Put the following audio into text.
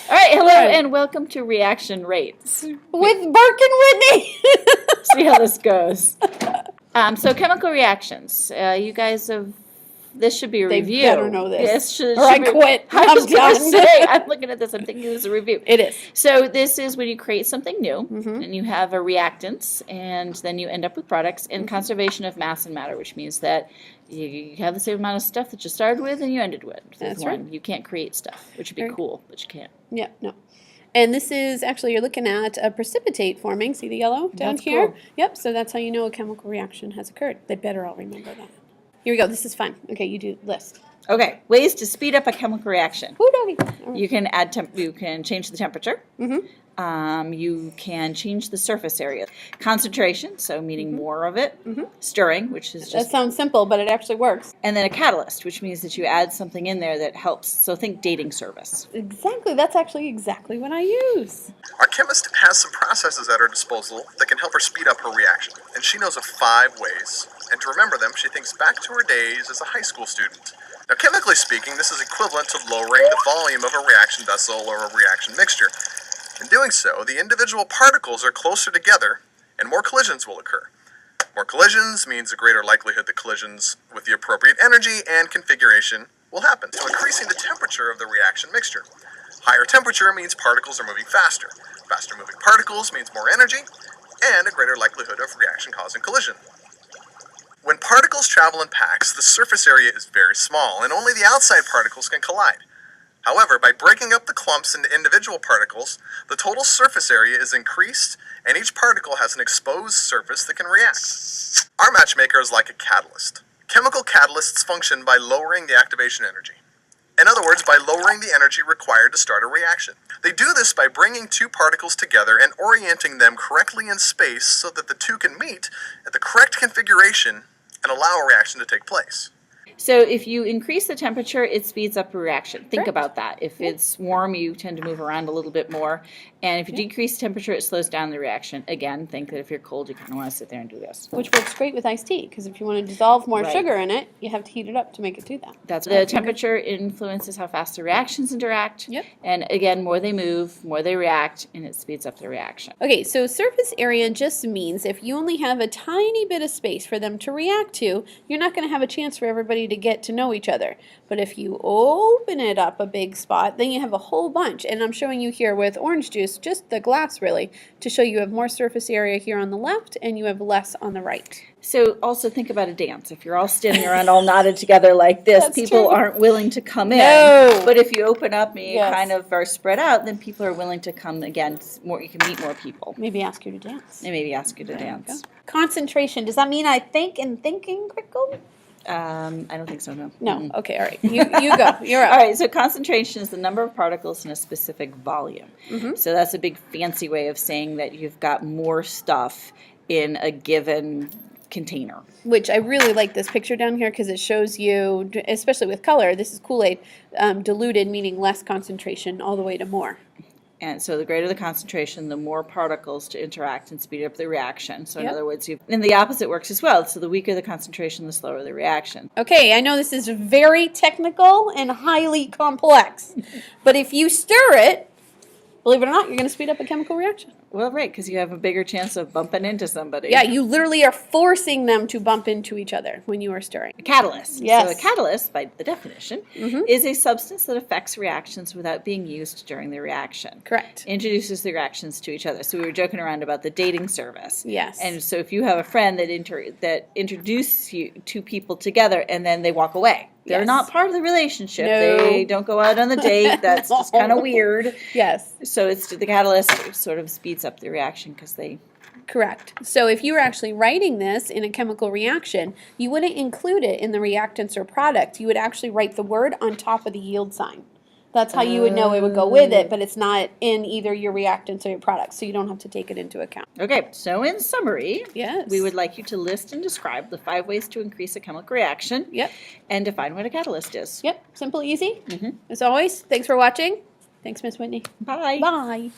All right, hello and welcome to Reaction Rates. With Burke and Whitney. See how this goes. So chemical reactions. You guys have, this should be a review. They better know this. Yes, should I be. quit. I was going to done. say, I'm looking at this, I'm thinking this is a review. It is. So this is when you create something new, and you have a reactants, and then you end up with products, and conservation of mass and matter, which means that you have the same amount of stuff that you started with and you ended with. That's right. You can't create stuff, which would be cool, but you can't. Yeah, no. And this is actually, you're looking at a precipitate forming. See the yellow down here? Cool. Yep, so that's how you know a chemical reaction has occurred. They better all remember that. Here we go. This is fun. Okay, you do list. Okay, ways to speed up a chemical reaction. Ooh, doggy. Right. You can you can change the temperature. You can change the surface area. Concentration, so meaning more of it. Stirring, which is just... That sounds simple, but it actually works. And then a catalyst, which means that you add something in there that helps. So think dating service. Exactly. That's actually exactly what I use. Our chemist has some processes at her disposal that can help her speed up her reaction. And she knows of 5 ways. And to remember them, she thinks back to her days as a high school student. Now, chemically speaking, this is equivalent to lowering the volume of a reaction vessel or a reaction mixture. In doing so, the individual particles are closer together, and more collisions will occur. More collisions means a greater likelihood that collisions with the appropriate energy and configuration will happen, so increasing the temperature of the reaction mixture. Higher temperature means particles are moving faster. Faster moving particles means more energy, and a greater likelihood of reaction causing collision. When particles travel in packs, the surface area is very small, and only the outside particles can collide. However, by breaking up the clumps into individual particles, the total surface area is increased, and each particle has an exposed surface that can react. Our matchmaker is like a catalyst. Chemical catalysts function by lowering the activation energy. In other words, by lowering the energy required to start a reaction. They do this by bringing 2 particles together and orienting them correctly in space so that the 2 can meet at the correct configuration and allow a reaction to take place. So if you increase the temperature, it speeds up a reaction. Think about that. If it's warm, you tend to move around a little bit more. And if you decrease temperature, it slows down the reaction. Again, think that if you're cold, you kind of want to sit there and do this. Which works great with iced tea, because if you want to dissolve more sugar in it, you have to heat it up to make it do that. That's the temperature influences how fast the reactions interact. Yep. And again, more they move, more they react, and it speeds up the reaction. Okay, so surface area just means if you only have a tiny bit of space for them to react to, you're not going to have a chance for everybody to get to know each other. But if you open it up a big spot, then you have a whole bunch. And I'm showing you here with orange juice, just the glass really, to show you have more surface area here on the left and you have less on the right. So also think about a dance. If you're all standing around all knotted together like this, people aren't willing to come in. No. But if you open up and you kind of are spread out, then people are willing to come again. You can meet more people. Maybe ask you to dance. They maybe ask you to dance. Concentration. Does that mean I think and thinking quickly? I don't think so, no. No. Okay, all right. You go. You're up. All right, so concentration is the number of particles in a specific volume. So that's a big fancy way of saying that you've got more stuff in a given container. Which I really like this picture down here because it shows you, especially with color, this is Kool-Aid, diluted, meaning less concentration, all the way to more. And so the greater the concentration, the more particles to interact and speed up the reaction. So in other words, and the opposite works as well. So the weaker the concentration, the slower the reaction. Okay, I know this is very technical and highly complex, but if you stir it, believe it or not, you're going to speed up a chemical reaction. Well, right, because you have a bigger chance of bumping into somebody. Yeah, you literally are forcing them to bump into each other when you are stirring. A catalyst. Yes. So a catalyst, by the definition, is a substance that affects reactions without being used during the reaction. Correct. Introduces the reactions to each other. So we were joking around about the dating service. Yes. And so if you have a friend that introduces you 2 people together and then they walk away. They're not part of the relationship. No. They don't go out on the date. That's just kind of weird. Yes. So it's the catalyst sort of speeds up the reaction because they... Correct. So if you were actually writing this in a chemical reaction, you wouldn't include it in the reactants or product. You would actually write the word on top of the yield sign. That's how you would know it would go with it, but it's not in either your reactants or your products, so you don't have to take it into account. Okay, so in summary, yes, we would like you to list and describe the 5 ways to increase a chemical reaction. Yep. And define what a catalyst is. Yep, simple, easy. As always, thanks for watching. Thanks, Miss Whitney. Bye. Bye.